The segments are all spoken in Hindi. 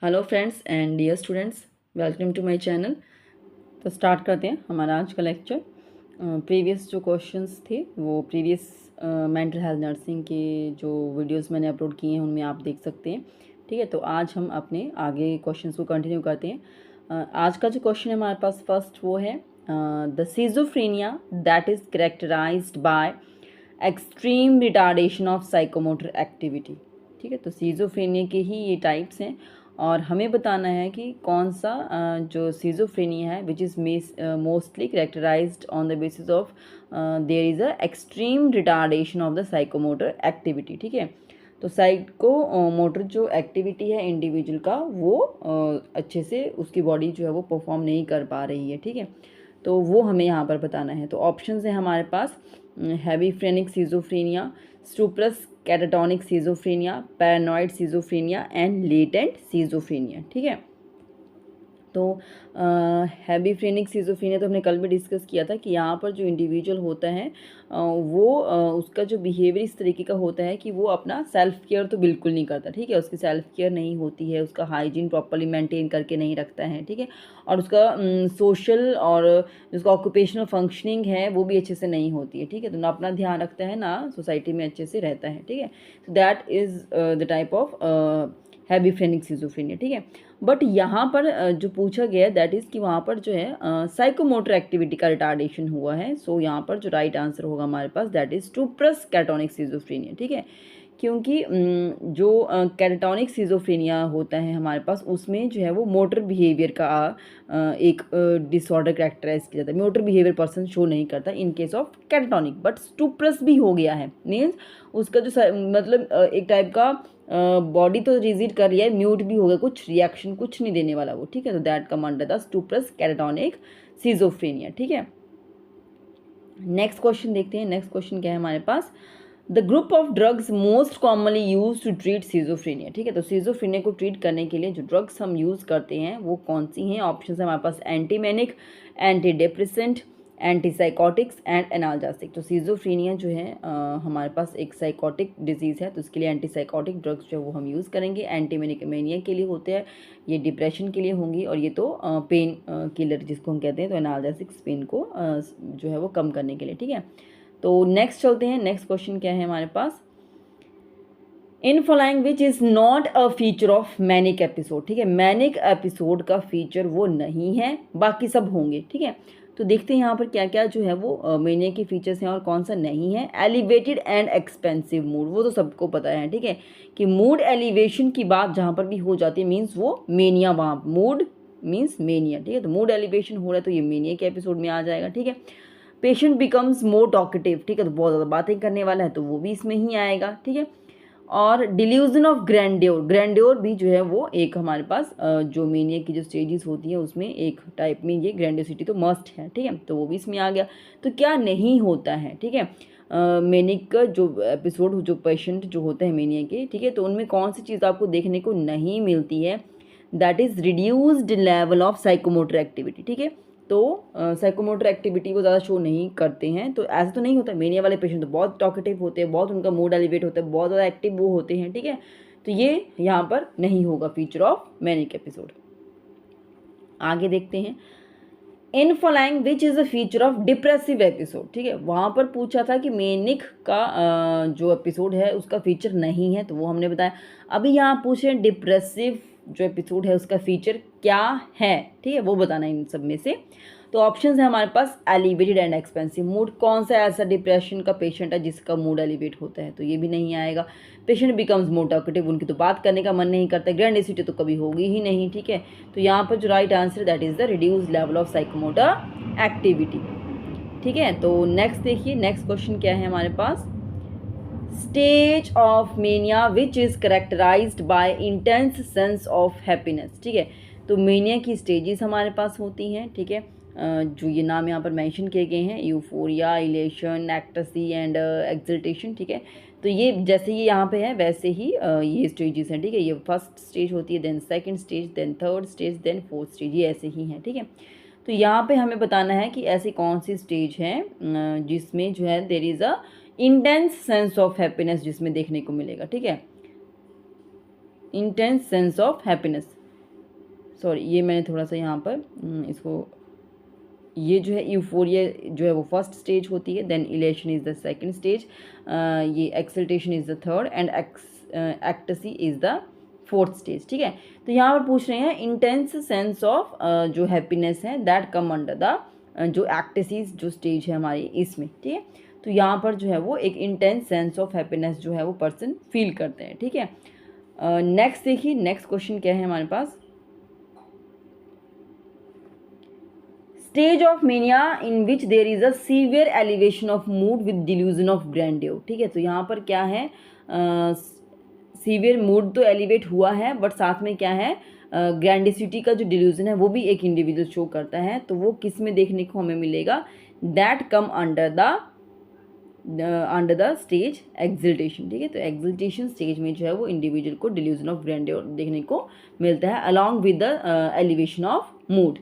Hello friends and dear students, welcome to my channel. तो स्टार्ट करते हैं हमारा आज का लेक्चर। प्रीवियस जो क्वेश्चंस थे वो प्रीवियस मेंटल हेल्थ नर्सिंग के जो वीडियोस मैंने अपलोड किए हैं उनमें आप देख सकते हैं। ठीक है, तो आज हम अपने आगे क्वेश्चंस को कंटिन्यू करते हैं। आज का जो क्वेश्चन है हमारे पास फर्स्ट वो है the schizophrenia that is characterised by extreme retardation of psychomotor activity. ठीक है, तो सीजोफ्रेनिया के ही ये टाइप्स हैं और हमें बताना है कि कौन सा जो सीजोफ्रेनिया है which is mostly characterised on the basis of their is a extreme retardation of the psychomotor activity. ठीक है, तो साइको मोटर जो एक्टिविटी है इंडिविजुअल का वो अच्छे से उसकी बॉडी जो है वो परफॉर्म नहीं कर पा रही है। ठीक है, तो वो हमें यहाँ पर बताना है। तो ऑप्शंस हैं हमारे पास hebephrenic schizophrenia, stuporous catatonic schizophrenia, paranoid schizophrenia and latent schizophrenia. ठीक है, तो हेबीफ्रेनिक सीजोफ्रेनिया तो हमने कल भी डिस्कस किया था कि यहाँ पर जो इंडिविजुअल होता है उसका जो बिहेवियर इस तरीके का होता है कि वो अपना सेल्फ केयर तो बिल्कुल नहीं करता। ठीक है, उसकी सेल्फ केयर नहीं होती है, उसका हाइजीन प्रॉपर्ली मेंटेन करके नहीं रखता है। ठीक है, और उसका सोशल और जिसका ऑक्यूपेशनल फंक्शनिंग है वो भी अच्छे से नहीं होती है। ठीक है, तो ना अपना ध्यान रखता है ना सोसाइटी में अच्छे से रहता है। ठीक है, तो that is the type of hebephrenic schizophrenia. ठीक है, बट यहाँ पर जो पूछा गया है दैट इज़ कि वहाँ पर जो है साइकोमोटर एक्टिविटी का रिटार्डेशन हुआ है। सो यहाँ पर जो राइट आंसर होगा हमारे पास दैट इज़ टूप्रस कैटाटोनिक सीजोफ्रेनिया। ठीक है, क्योंकि जो कैटाटोनिक सीजोफ्रेनिया होता है हमारे पास उसमें जो है वो मोटर बिहेवियर का एक डिसऑर्डर कैरेक्टराइज किया जाता है। मोटर बिहेवियर पर्सन शो नहीं करता in case of catatonic, but stuporous भी हो गया है मीन्स उसका जो मतलब एक टाइप का बॉडी तो रिजिड कर रही है, म्यूट भी हो गया, कुछ रिएक्शन कुछ नहीं देने वाला वो। ठीक है, तो that come under the stuporous catatonic schizophrenia. ठीक है, नेक्स्ट क्वेश्चन देखते हैं। नेक्स्ट क्वेश्चन क्या है हमारे पास, the group of drugs most commonly use to treat schizophrenia. ठीक है, तो सीजोफ्रेनिया को ट्रीट करने के लिए जो ड्रग्स हम यूज़ करते हैं वो कौन सी हैं? ऑप्शन है हमारे पास antimanic, anti depressant, antipsychotics and analgesic. तो सीजोफ्रेनिया जो है हमारे पास एक साइकोटिक डिजीज़ है, तो उसके लिए एंटीसाइकोटिक ड्रग्स जो है वो हम यूज़ करेंगे। एंटीमेनिक मेनिया के लिए होते हैं, ये डिप्रेशन के लिए होंगी, और ये तो पेन किलर जिसको हम कहते हैं, तो एनाल्जेसिक्स पेन को जो है वो कम करने के लिए। ठीक है, तो नेक्स्ट चलते हैं। नेक्स्ट क्वेश्चन क्या है हमारे पास, in following which is not a feature of manic episode. ठीक है, मैनिक एपिसोड का फीचर वो नहीं है, बाकी सब होंगे। ठीक है, तो देखते हैं यहाँ पर क्या क्या जो है वो मेनिया के फीचर्स हैं और कौन सा नहीं है। एलिवेटेड एंड एक्सपेंसिव मूड, वो तो सबको पता है। ठीक है, कि मूड एलिवेशन की बात जहाँ पर भी हो जाती है मीन्स वो मेनिया, वहाँ मूड मीन्स मेनिया। ठीक है, तो मूड एलिवेशन हो रहा है तो ये मेनिया के एपिसोड में आ जाएगा। ठीक है, पेशेंट बिकम्स मोर टॉकेटिव। ठीक है, तो बहुत ज़्यादा बातें करने वाला है तो वो भी इसमें ही आएगा। ठीक है, और डिल्यूजन ऑफ ग्रैंड्योर, ग्रैंड्योर भी जो है वो एक हमारे पास जो मेनिया की जो स्टेजेस होती हैं उसमें एक टाइप में ये ग्रैंडियोसिटी तो मस्ट है। ठीक है, तो वो भी इसमें आ गया। तो क्या नहीं होता है? ठीक है, मेनिक का जो एपिसोड जो पेशेंट जो होते हैं मेनिया के, ठीक है, तो उनमें कौन सी चीज़ आपको देखने को नहीं मिलती है? That is reduced level of psychomotor activity. ठीक है, तो साइकोमोटर एक्टिविटी वो ज़्यादा शो नहीं करते हैं। तो ऐसा तो नहीं होता, मेनिया वाले पेशेंट तो बहुत टॉकेटिव होते हैं, बहुत उनका मूड एलिवेट होता है, बहुत ज़्यादा एक्टिव वो होते हैं। ठीक है, तो ये यहाँ पर नहीं होगा फीचर ऑफ मैनिक एपिसोड। आगे देखते हैं, in following which is a feature of depressive episode. ठीक है, वहाँ पर पूछा था कि मेनिक का जो एपिसोड है उसका फीचर नहीं है, तो वो हमने बताया। अभी यहाँ पूछ रहे हैं डिप्रेसिव जो एपिसोड है उसका फीचर क्या है। ठीक है, वो बताना है इन सब में से। तो ऑप्शंस है हमारे पास एलिवेटेड एंड एक्सपेंसिव मूड, कौन सा ऐसा डिप्रेशन का पेशेंट है जिसका मूड एलिवेट होता है, तो ये भी नहीं आएगा। पेशेंट बिकम्स मोर टॉकेटिव, उनकी तो बात करने का मन नहीं करता। ग्रैंडियोसिटी तो कभी होगी ही नहीं। ठीक है, तो यहाँ पर जो right answer that is the reduce level of psychomotor activity. ठीक है, तो नेक्स्ट देखिए, नेक्स्ट क्वेश्चन क्या है हमारे पास, stage of mania which is characterised by intense sense of happiness. ठीक है, तो मेनिया की स्टेजेस हमारे पास होती हैं। ठीक है, जो ये नाम यहाँ पर मेंशन किए गए हैं, यूफोरिया, इलेशन, एक्टसी एंड एक्सल्टेशन। ठीक है, तो ये जैसे ये यहाँ पे है वैसे ही ये स्टेजेस हैं। ठीक है, ये फर्स्ट स्टेज होती है, then second stage, then third stage, then fourth stage, ये ऐसे ही हैं। ठीक है, तो यहाँ पे हमें बताना है कि ऐसी कौन सी स्टेज है जिसमें जो है there is a intense sense of happiness जिसमें देखने को मिलेगा। ठीक है, intense sense of happiness, sorry, ये मैंने थोड़ा सा यहाँ पर इसको, ये जो है यूफोरिया जो है वो फर्स्ट स्टेज होती है, then elation is the second stage, ये exaltation is the third, and ecstasy is the fourth stage. ठीक है, तो यहाँ पर पूछ रहे हैं इंटेंस सेंस ऑफ जो हैप्पीनेस है दैट कम अंडर द जो एक्टसीज जो स्टेज है हमारी इसमें। ठीक है, तो यहाँ पर जो है वो एक इंटेंस सेंस ऑफ हैप्पीनेस जो है वो पर्सन फील करते हैं। ठीक है, नेक्स्ट देखिए, नेक्स्ट क्वेश्चन क्या है हमारे पास, stage of mania in which there is a severe elevation of mood with delusion of grandeur. ठीक है, तो यहाँ पर क्या है, सीवियर मूड तो एलिवेट हुआ है, बट साथ में क्या है, ग्रैंडिसिटी का जो डिल्यूजन है वो भी एक इंडिविजुअल शो करता है। तो वो किस में देखने को हमें मिलेगा, that come under the stage exaltation. ठीक है, तो एक्सिल्टेशन स्टेज में जो है वो इंडिविजुअल को डिल्यूजन ऑफ ग्रैंड्योर देखने को मिलता है along with the elevation of mood.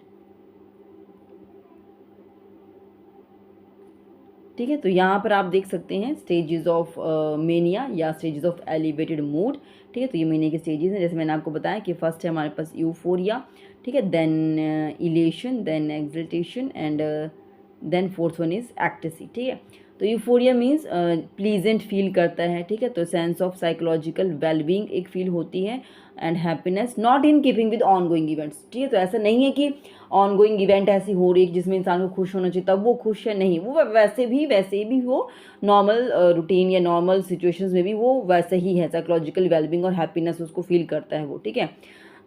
ठीक है, तो यहाँ पर आप देख सकते हैं स्टेजेस ऑफ मेनिया या स्टेजेस ऑफ एलिवेटेड मूड। ठीक है, तो ये मेनिया के स्टेजेस हैं, जैसे मैंने आपको बताया कि फर्स्ट है हमारे पास यूफोरिया, ठीक है, then elation, then exaltation, and then fourth one is ecstasy. ठीक है, तो यूफोरिया मीन्स प्लीजेंट फील करता है। ठीक है, तो सेंस ऑफ साइकोलॉजिकल वेलबींग एक फील होती है, and happiness not in keeping with on going events. ठीक है, तो ऐसा नहीं है कि ऑन गोइंग इवेंट ऐसी हो रही है जिसमें इंसान को खुश होना चाहिए तब वो खुश है, नहीं, वो वैसे भी वो नॉर्मल रूटीन या नॉर्मल सिचुएशंस में भी वो वैसे ही है, साइकोलॉजिकल वेलबींग और हैप्पीनेस उसको फील करता है वो। ठीक है,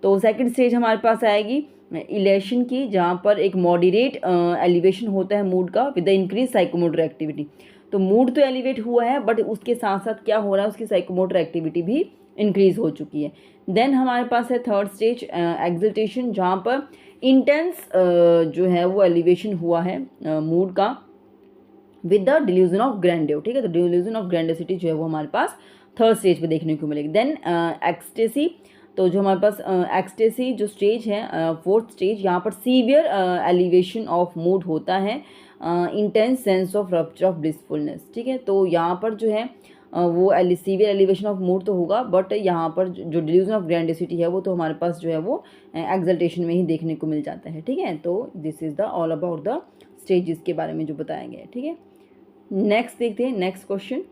तो सेकंड स्टेज हमारे पास आएगी इलेशन की, जहाँ पर एक मॉडरेट एलिवेशन होता है मूड का with the increase psychomotor activity. तो मूड तो एलिवेट हुआ है, बट उसके साथ साथ क्या हो रहा है, उसकी साइकोमोटर एक्टिविटी भी इंक्रीज हो चुकी है। देन हमारे पास है थर्ड स्टेज एक्सिल्टेशन, जहाँ पर इंटेंस जो है वो एलिवेशन हुआ है मूड का with the delusion of grandeur. ठीक है, तो डिल्यूजन ऑफ ग्रैंडिसिटी जो है वो हमारे पास थर्ड स्टेज पे देखने को मिलेगी। देन एक्सटेसी, तो जो हमारे पास एक्सटेसी जो स्टेज है फोर्थ स्टेज, यहाँ पर सीवियर एलिवेशन ऑफ मूड होता है, intense sense of rupture of blissfulness. ठीक है, तो यहाँ पर जो है वो सीवियर एलिवेशन ऑफ मूड तो होगा, बट यहाँ पर जो डिल्यूजन ऑफ ग्रैंडिसिटी है वो तो हमारे पास जो है वो एक्सल्टेशन में ही देखने को मिल जाता है। ठीक है, तो this is the all about the stages के बारे में जो बताया गया है। ठीक है, नेक्स्ट देखते हैं, नेक्स्ट क्वेश्चन,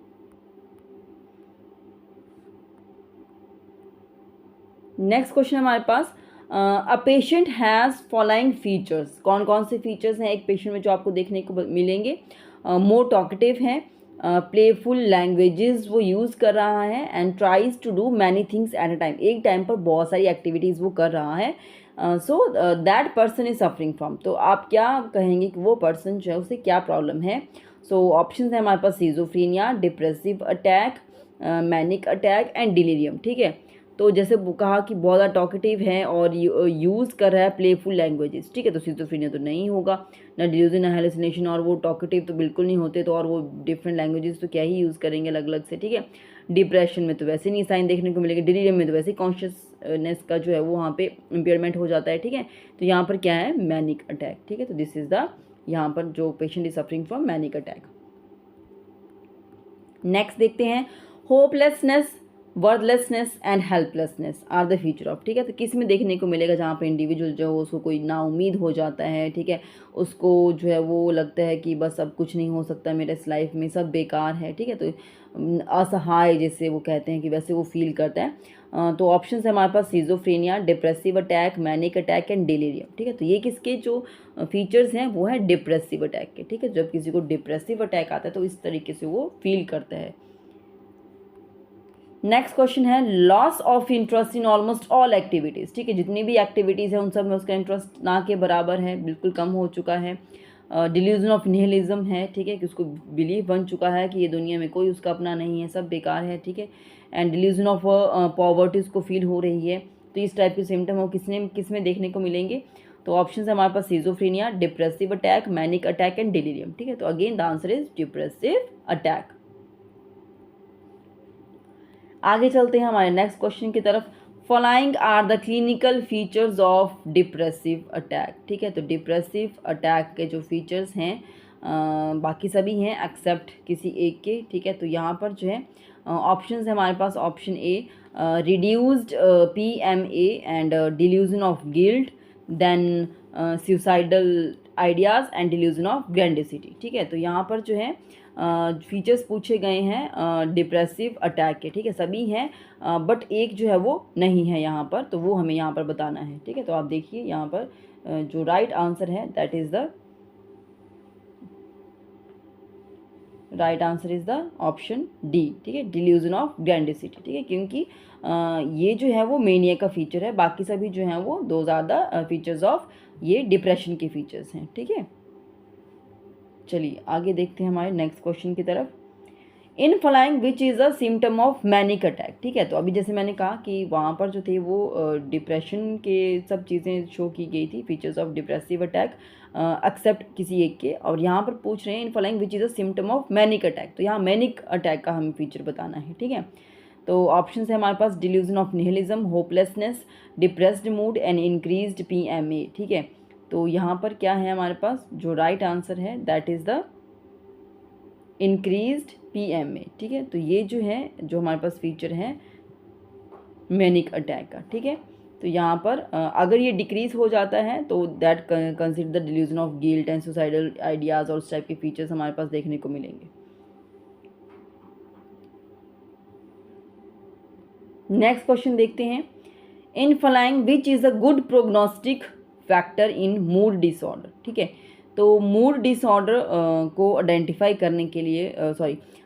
नेक्स्ट क्वेश्चन हमारे पास a patient has following features. कौन कौन से फीचर्स हैं एक पेशेंट में जो आपको देखने को मिलेंगे, मोर टॉकेटिव हैं, प्लेफुल लैंग्वेजेस वो यूज़ कर रहा है, and tries to do many things at a time, एक टाइम पर बहुत सारी एक्टिविटीज़ वो कर रहा है। So that person is suffering from, तो आप क्या कहेंगे कि वो पर्सन जो है उसे क्या प्रॉब्लम है। सो ऑप्शन है हमारे पास schizophrenia, depressive attack, manic attack, and delirium. ठीक है, तो जैसे कहा कि बहुत ज़्यादा टॉकेटिव है और यूज़ कर रहा है प्लेफुल लैंग्वेजेस। ठीक है, तो सिजोफ्रेनिया तो नहीं होगा, ना डिल्यूजन ना हेलुसिनेशन, और वो टॉकेटिव तो बिल्कुल नहीं होते, तो और वो डिफरेंट लैंग्वेजेस तो क्या ही यूज़ करेंगे अलग अलग से। ठीक है, डिप्रेशन में तो वैसे नहीं साइन देखने को मिलेगा, डिलीरियम में तो वैसे कॉन्शियसनेस का जो है वो वहाँ पे इम्पेयरमेंट हो जाता है। ठीक है, तो यहाँ पर क्या है, मैनिक अटैक। ठीक है, तो दिस इज़ द यहाँ पर जो patient is suffering from manic attack. Next देखते हैं, hopelessness, worthlessness and helplessness are the feature of. ठीक है, तो किस में देखने को मिलेगा, जहाँ पे इंडिविजुअल जो है उसको कोई नाउमीद हो जाता है। ठीक है, उसको जो है वो लगता है कि बस अब कुछ नहीं हो सकता मेरे इस लाइफ में, सब बेकार है। ठीक है, तो असहाय जैसे वो कहते हैं कि वैसे वो फील करता है। तो ऑप्शन है हमारे पास schizophrenia, depressive attack, manic attack, and delirium. ठीक है, तो ये किसके जो फीचर्स हैं वो है डिप्रेसिव अटैक के। ठीक है, जब किसी को डिप्रेसिव अटैक आता है तो इस तरीके से वो फील करता है। नेक्स्ट क्वेश्चन है, loss of interest in almost all activities. ठीक है, जितनी भी एक्टिविटीज़ है उन सब में उसका इंटरेस्ट ना के बराबर है, बिल्कुल कम हो चुका है। डिल्यूजन ऑफ निहिलिज्म है। ठीक है, कि उसको बिलीव बन चुका है कि ये दुनिया में कोई उसका अपना नहीं है, सब बेकार है। ठीक है, एंड डिल्यूजन ऑफ पॉवर्टी उसको फील हो रही है। तो इस टाइप के सिम्टम वो किस में देखने को मिलेंगे, तो ऑप्शन है हमारे पास schizophrenia, depressive attack, manic attack, and delirium. ठीक है, तो again the answer is depressive attack. आगे चलते हैं हमारे नेक्स्ट क्वेश्चन की तरफ, following are the clinical features of depressive attack. ठीक है, तो डिप्रेसिव अटैक के जो फीचर्स हैं बाकी सभी हैं एक्सेप्ट किसी एक के। ठीक है, तो यहाँ पर जो है ऑप्शंस है हमारे पास, option A reduced PMA and delusion of guilt, then suicidal ideas and delusion of grandiosity. ठीक है, तो यहाँ पर जो है फीचर्स पूछे गए हैं डिप्रेसिव अटैक के। ठीक है, सभी हैं बट एक जो है वो नहीं है यहाँ पर, तो वो हमें यहाँ पर बताना है। ठीक है, तो आप देखिए यहाँ पर जो राइट आंसर है that is the right answer is the option D. ठीक है, डिल्यूजन ऑफ ग्रैंडिसिटी। ठीक है, क्योंकि ये जो है वो मेनिया का फीचर है, बाकी सभी जो हैं वो दो ज़्यादा फीचर्स ऑफ ये डिप्रेशन के फीचर्स हैं। ठीक है, चलिए आगे देखते हैं हमारे नेक्स्ट क्वेश्चन की तरफ। इन following which is a symptom of manic attack. ठीक है, तो अभी जैसे मैंने कहा कि वहाँ पर जो थे वो डिप्रेशन के सब चीज़ें शो की गई थी, features of depressive attack except किसी एक के, और यहाँ पर पूछ रहे हैं in following which is a symptom of manic attack, तो यहाँ मैनिक अटैक का हमें फीचर बताना है। ठीक है, तो ऑप्शन है हमारे पास delusion of nihilism, hopelessness, depressed mood and increased PMA। ठीक है, तो यहाँ पर क्या है हमारे पास, जो राइट आंसर है that is the increased PMA। ठीक है, तो ये जो है जो हमारे पास फीचर है मैनिक अटैक का। ठीक है, तो यहाँ पर अगर ये डिक्रीज हो जाता है तो that consider the delusion of guilt and suicidal ideas, और उस टाइप के फीचर्स हमारे पास देखने को मिलेंगे। नेक्स्ट क्वेश्चन देखते हैं। In following which is a good prognostic factor in mood disorder. ठीक है, तो मूड डिसऑर्डर को आइडेंटिफाई करने के लिए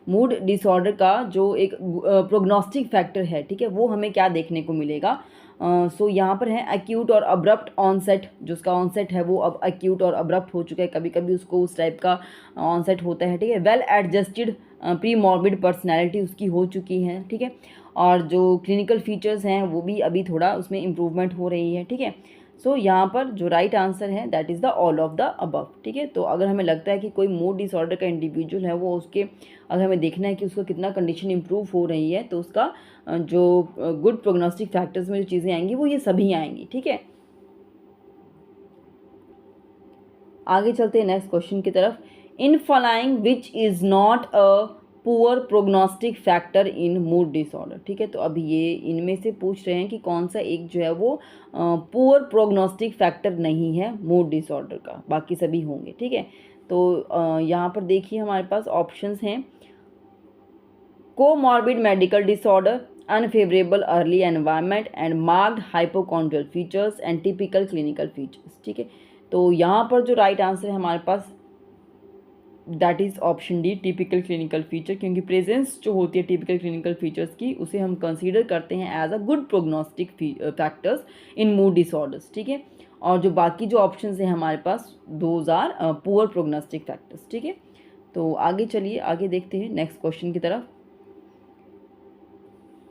मूड डिसऑर्डर का जो एक प्रोग्नोस्टिक फैक्टर है, ठीक है, वो हमें क्या देखने को मिलेगा। सो यहाँ पर है एक्यूट और अब्रप्ट ऑनसेट, जो उसका ऑनसेट है वो अब एक्यूट और अब्रप्ट हो चुका है, कभी कभी उसको उस टाइप का ऑनसेट होता है। ठीक है, well adjusted pre morbid personality उसकी हो चुकी है। ठीक है, और जो क्लिनिकल फीचर्स हैं वो भी अभी थोड़ा उसमें इम्प्रूवमेंट हो रही है। ठीक है, सो यहाँ पर जो राइट आंसर है that is the all of the above. ठीक है, तो अगर हमें लगता है कि कोई मूड डिसऑर्डर का इंडिविजुअल है, वो उसके अगर हमें देखना है कि उसका कितना कंडीशन इम्प्रूव हो रही है, तो उसका जो गुड प्रोग्नोस्टिक फैक्टर्स में जो चीज़ें आएंगी वो ये सभी आएंगी। ठीक है, आगे चलते हैं नेक्स्ट क्वेश्चन की तरफ। इन following which is not a poor prognostic factor in mood disorder. ठीक है, तो अभी ये इनमें से पूछ रहे हैं कि कौन सा एक जो है वो पुअर प्रोग्नोस्टिक फैक्टर नहीं है मूड डिसऑर्डर का, बाकी सभी होंगे। ठीक है, तो यहाँ पर देखिए हमारे पास ऑप्शंस हैं comorbid medical disorder, unfavourable early environment and marked hypochondriacal features and typical clinical features. ठीक है, तो यहाँ पर जो राइट आंसर है हमारे पास that is option D, typical clinical feature, क्योंकि प्रेजेंस जो होती है टिपिकल क्लिनिकल फीचर्स की उसे हम कंसीडर करते हैं as a good prognostic factors in mood disorders. ठीक है, और जो बाकी जो ऑप्शंस हैं हमारे पास those are poor prognostic factors. ठीक है, तो आगे चलिए आगे देखते हैं नेक्स्ट क्वेश्चन की तरफ।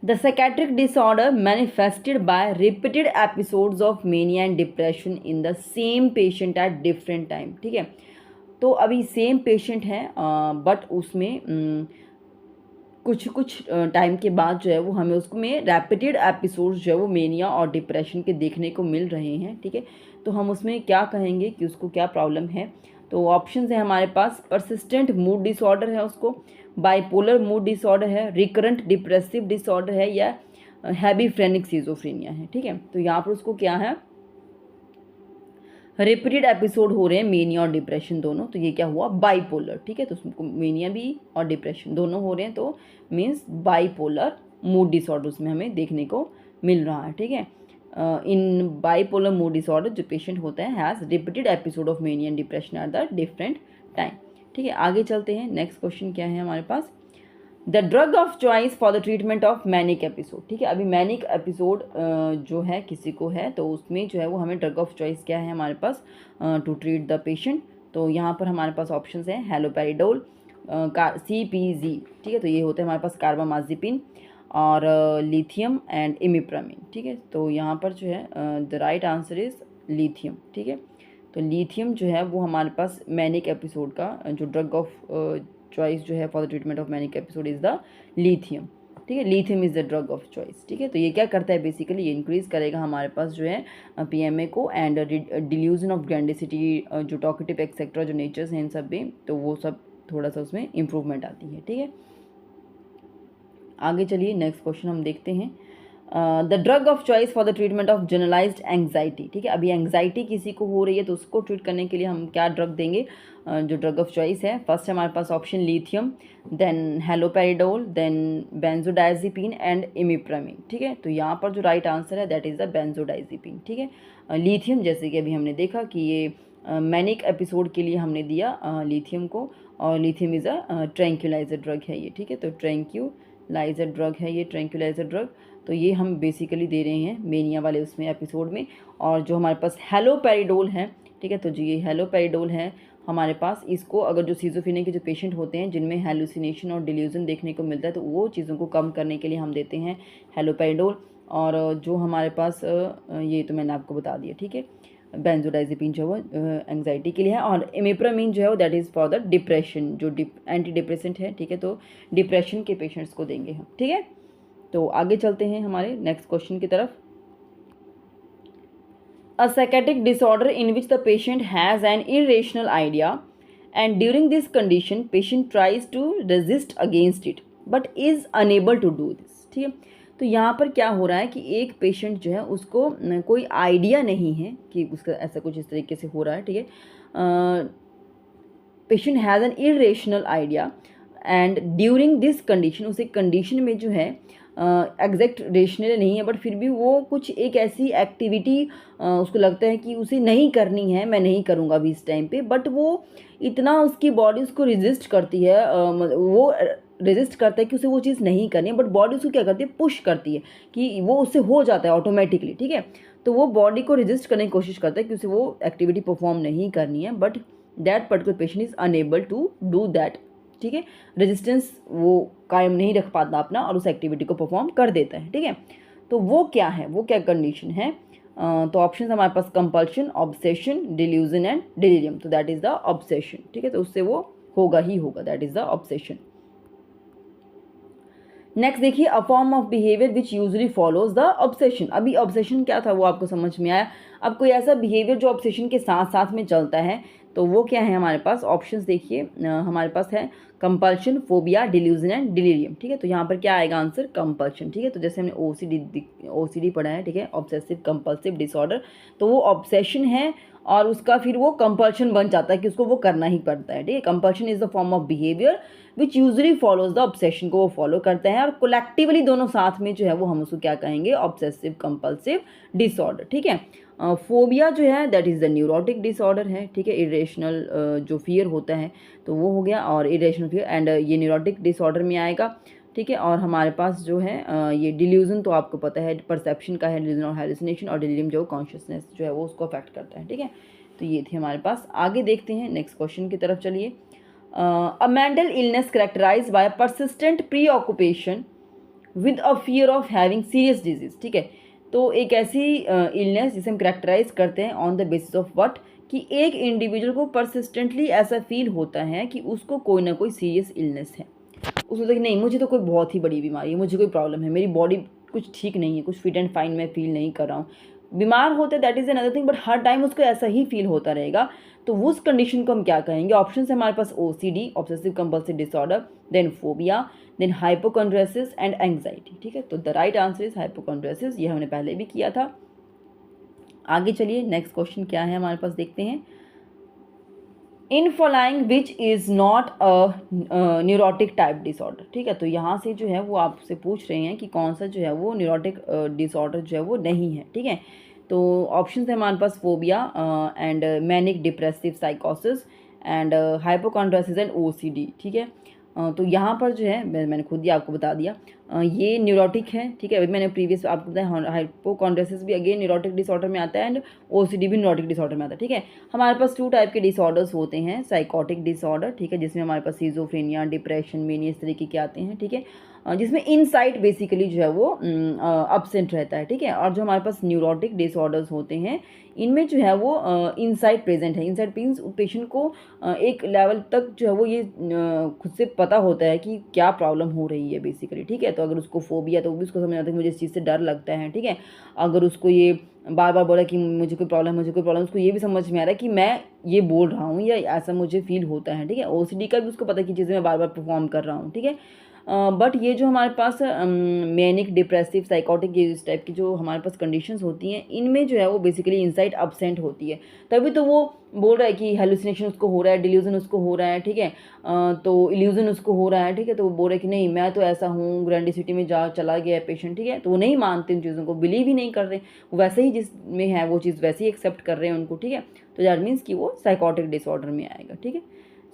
The psychiatric disorder manifested by repeated episodes of mania and depression in the same patient at different time। ठीक है, तो अभी सेम पेशेंट है बट उसमें कुछ कुछ टाइम के बाद जो है वो हमें उसको में रैपिटेड एपिसोड्स जो है वो मेनिया और डिप्रेशन के देखने को मिल रहे हैं। ठीक है, तो हम उसमें क्या कहेंगे कि उसको क्या प्रॉब्लम है। तो ऑप्शंस है हमारे पास परसिस्टेंट मूड डिसऑर्डर है उसको, बाइपोलर मूड डिसऑर्डर है, रिकरेंट डिप्रेसिव डिसऑर्डर है, या हैबीफ्रेनिक सिजोफ्रेनिया है। ठीक है, तो यहाँ पर उसको क्या है, रिपीटेड एपिसोड हो रहे हैं मेनिया और डिप्रेशन दोनों, तो ये क्या हुआ बाइपोलर। ठीक है, तो उसको मेनिया भी और डिप्रेशन दोनों हो रहे हैं, तो मीन्स बाइपोलर मूड डिसऑर्डर उसमें हमें देखने को मिल रहा है। ठीक है, इन बाइपोलर मूड डिसऑर्डर जो पेशेंट होता है has repeated episode of mania and depression at the different time. ठीक है, आगे चलते हैं नेक्स्ट क्वेश्चन क्या है हमारे पास, the drug of choice for the treatment of manic episode. ठीक है, अभी मैनिक एपिसोड जो है किसी को है तो उसमें जो है वो हमें ड्रग ऑफ चॉइस क्या है हमारे पास टू ट्रीट द पेशेंट। तो यहाँ पर हमारे पास ऑप्शंस हैं हैलोपेरिडोल, CPZ। ठीक है, तो ये होता है हमारे पास कार्बामाजिपिन और लिथियम एंड इमिप्रामिन। ठीक है, तो यहाँ पर जो है the right answer is lithium. ठीक है, तो लिथियम जो है वो हमारे पास मैनिक एपिसोड का जो ड्रग ऑफ चॉइस जो है for the treatment of manic episode is the lithium. ठीक है, lithium is the drug of choice. ठीक है, तो ये क्या करता है बेसिकली, ये इंक्रीज़ करेगा हमारे पास जो है PMA को एंड डिल्यूजन ऑफ ग्रैंडिसिटी, जो टॉकेटिव एक्सेट्रा जो नेचर्स हैं इन सब में, तो वो सब थोड़ा सा उसमें इम्प्रूवमेंट आती है। ठीक है, आगे चलिए नेक्स्ट क्वेश्चन हम देखते हैं। The drug of choice for the treatment of generalized anxiety, ठीक है। अभी एंग्जाइटी किसी को हो रही है तो उसको ट्रीट करने के लिए हम क्या ड्रग देंगे, जो ड्रग ऑफ चॉइस है। फर्स्ट हमारे पास option lithium, then haloperidol, then benzodiazepine and imipramine, ठीक है। तो यहाँ पर जो राइट आंसर है दैट इज़ द बेंजोडाइजिपिन, ठीक है। लिथियम जैसे कि अभी हमने देखा कि ये मैनिक एपिसोड के लिए हमने दिया लिथियम को, और lithium is a tranquilliser drug है ये, ठीक है। तो ट्रैंक्विलाइजर ड्रग है ये, ट्रैंक्विलाइजर ड्रग। तो ये हम बेसिकली दे रहे हैं मेनिया वाले उसमें एपिसोड में। और जो हमारे पास हेलोपेरिडोल है, ठीक है, तो जो ये हेलोपेरिडोल है हमारे पास, इसको अगर जो सिज़ोफ्रेनिया के जो पेशेंट होते हैं जिनमें हेलुसिनेशन और डिल्यूजन देखने को मिलता है तो वो चीज़ों को कम करने के लिए हम देते हैं हेलोपेरिडोल। और जो हमारे पास ये तो मैंने आपको बता दिया, ठीक है। बेंजोडाइजिपिन जो है वो एंग्जाइटी के लिए है, और इमिप्रामिन जो है वो that is for the depression, जो एंटी डिप्रेसेंट है, ठीक है। तो डिप्रेशन के पेशेंट्स को देंगे हम, ठीक है। तो आगे चलते हैं हमारे नेक्स्ट क्वेश्चन की तरफ। A psychotic disorder in which the patient has an irrational idea and during this condition patient tries to resist against it but is unable to do this, ठीक है। तो यहाँ पर क्या हो रहा है कि एक पेशेंट जो है उसको कोई आइडिया नहीं है कि उसका ऐसा कुछ इस तरीके से हो रहा है, ठीक है। Patient has an irrational idea and during this condition, उसे कंडीशन में जो है एग्जैक्ट रेशनल नहीं है बट फिर भी वो कुछ एक ऐसी एक्टिविटी उसको लगता है कि उसे नहीं करनी है, मैं नहीं करूँगा अभी इस टाइम पे, बट वो इतना उसकी बॉडी उसको रेजिस्ट करती है, वो रेजिस्ट करता है कि उसे वो चीज़ नहीं करनी है, बट बॉडी उसको क्या करती है, पुश करती है कि वो उससे हो जाता है ऑटोमेटिकली, ठीक है। तो वो बॉडी को रेजिस्ट करने की कोशिश करता है कि उसे वो एक्टिविटी परफॉर्म नहीं करनी है, but that particular patient is unable to do that, ठीक है। रेजिस्टेंस वो कायम नहीं रख पाता अपना और उस एक्टिविटी को परफॉर्म कर देता है, ठीक है। तो वो क्या है, वो क्या कंडीशन है, तो ऑप्शन हमारे पास compulsion, obsession, delusion and delirium. तो दैट इज़ द ऑब्सेशन, ठीक है। तो उससे वो होगा ही होगा, that is the obsession. Next देखिए, a form of behaviour which usually follows the obsession. अभी ऑब्सेशन क्या था वो आपको समझ में आया। अब कोई ऐसा बिहेवियर जो ऑब्सेशन के साथ साथ में चलता है तो वो क्या है हमारे पास, ऑप्शंस देखिए हमारे पास है compulsion, phobia, delusion and delirium, ठीक है। तो यहाँ पर क्या आएगा आंसर, कंपल्शन, ठीक है। तो जैसे हमने ओसीडी पढ़ा है, ठीक है, ऑब्सेसिव कंपल्सिव डिसऑर्डर, तो वो ऑब्सेशन है और उसका फिर वो कंपल्शन बन जाता है कि उसको वो करना ही पड़ता है, ठीक है। Compulsion is the form of behaviour which usually follows the obsession को वो फॉलो करते हैं, और कोलेक्टिवली दोनों साथ में जो है वो हम उसको क्या कहेंगे, ऑब्सेसिव कंपल्सिव डिसऑर्डर, ठीक है। फोबिया जो है that is the neurotic disorder है, ठीक है। इरेशनल जो फियर होता है तो वो हो गया, और इरेशनल फियर एंड ये न्यूरोटिक डिसऑर्डर में आएगा, ठीक है। और हमारे पास जो है ये डिल्यूजन तो आपको पता है परसेप्शन का है, डिल्यूजन और हेलुसिनेशन, और डिलीरियम जो कॉन्शियसनेस जो है वो उसको अफेक्ट करता है, ठीक है। तो ये थे हमारे पास। आगे देखते हैं नेक्स्ट क्वेश्चन की तरफ, चलिए। A mental illness characterized by persistent preoccupation with a fear of having serious disease, ठीक है। तो एक ऐसी इलनेस जिसे हम करेक्टराइज करते हैं on the basis of what, कि एक इंडिविजुअल को परसिस्टेंटली ऐसा फील होता है कि उसको कोई ना कोई सीरियस इलनेस है। उसको लगता है कि नहीं मुझे तो कोई बहुत ही बड़ी बीमारी है, मुझे कोई प्रॉब्लम है, मेरी बॉडी कुछ ठीक नहीं है, कुछ फिट एंड फाइन मैं फील नहीं कर रहा हूँ। बीमार होते that is another thing, but her time उसको ऐसा ही फील होता रहेगा, तो उस कंडीशन को हम क्या कहेंगे। ऑप्शन है हमारे पास OCD, obsessive compulsive disorder, then phobia, then hypochondriasis and anxiety, ठीक है। तो the right answer is hypochondriasis, ये हमने पहले भी किया था। आगे चलिए नेक्स्ट क्वेश्चन क्या है हमारे पास, देखते हैं। In following which is not a neurotic type disorder, ठीक है। तो यहाँ से जो है वो आपसे पूछ रहे हैं कि कौन सा जो है वो न्यूरोटिक डिसऑर्डर जो है वो नहीं है, ठीक है। तो ऑप्शन है हमारे पास फोबिया एंड मैनिक डिप्रेसिव साइकोसिस एंड हाइपोकॉन्ड्रियासिस एंड ओसीडी, ठीक है। तो यहाँ पर जो है मैंने खुद ही आपको बता दिया ये न्यूरोटिक है, ठीक है। अभी मैंने प्रीवियस आपको बताया हाइपोकॉन्ड्रियासिस भी अगेन न्यूरोटिक डिसऑर्डर में आता है एंड ओसीडी भी न्यूरोटिक डिसऑर्डर में आता है, ठीक है। हमारे पास 2 टाइप के डिसऑर्डर्स होते हैं, साइकोटिक डिसऑर्डर, ठीक है, जिसमें हमारे पास सिजोफ्रेनिया, डिप्रेशन, मेनिया इस तरीके के आते हैं, ठीक है, जिसमें इनसाइट बेसिकली जो है वो अब्सेंट रहता है, ठीक है। और जो हमारे पास न्यूरोटिक डिसऑर्डर्स होते हैं इनमें जो है वो इनसाइट प्रेजेंट है। इनसाइट मीन्स पेशेंट को एक लेवल तक जो है वो ये खुद से पता होता है कि क्या प्रॉब्लम हो रही है बेसिकली, ठीक है। तो अगर उसको फोबिया तो वो भी उसको समझ आता है कि मुझे इस चीज़ से डर लगता है, ठीक है। अगर उसको ये बार बार बोला कि मुझे कोई प्रॉब्लम, मुझे कोई प्रॉब्लम, उसको ये भी समझ में आ रहा है कि मैं ये बोल रहा हूँ या ऐसा मुझे फील होता है, ठीक है। ओसीडी का भी उसको पता है कि चीज़ें मैं बार बार परफॉर्म कर रहा हूँ, ठीक है। बट ये जो हमारे पास मैनिक, डिप्रेसिव, साइकोटिक, ये इस टाइप की जो हमारे पास कंडीशंस होती हैं, इनमें जो है वो बेसिकली इंसाइट अब्सेंट होती है। तभी तो वो बोल रहा है कि हेलुसिनेशन उसको हो रहा है, डिल्यूजन उसको हो रहा है, ठीक है, तो इल्यूजन उसको हो रहा है, ठीक है, तो वो बोल रहा है कि नहीं मैं तो ऐसा हूँ, ग्रैंडिसिटी में जा चला गया है पेशेंट, ठीक है, तो वो नहीं मानते उन चीज़ों को, बिलीव ही नहीं कर रहे, वो वैसे ही जिसमें है वो चीज़ वैसे ही एक्सेप्ट कर रहे हैं उनको, ठीक है, तो दैट मीन्स कि वो साइकोटिक डिसऑर्डर में आएगा, ठीक है।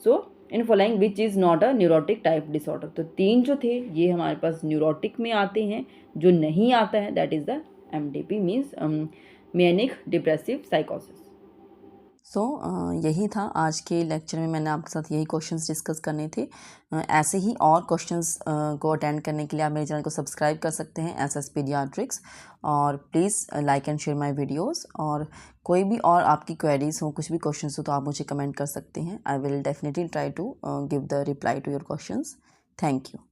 So in following which is not a neurotic type disorder, तो 3 जो थे ये हमारे पास न्यूरोटिक में आते हैं, जो नहीं आता है that is the MDP means manic depressive साइकोसिस। सो यही था आज के लेक्चर में, मैंने आपके साथ यही क्वेश्चंस डिस्कस करने थे। ऐसे ही और क्वेश्चंस को अटेंड करने के लिए आप मेरे चैनल को सब्सक्राइब कर सकते हैं SS पीडियाट्रिक्स, और please like and share my videos, और कोई भी और आपकी क्वेरीज हो, कुछ भी क्वेश्चंस हो तो आप मुझे कमेंट कर सकते हैं। I will definitely try to give the reply to your questions. Thank you.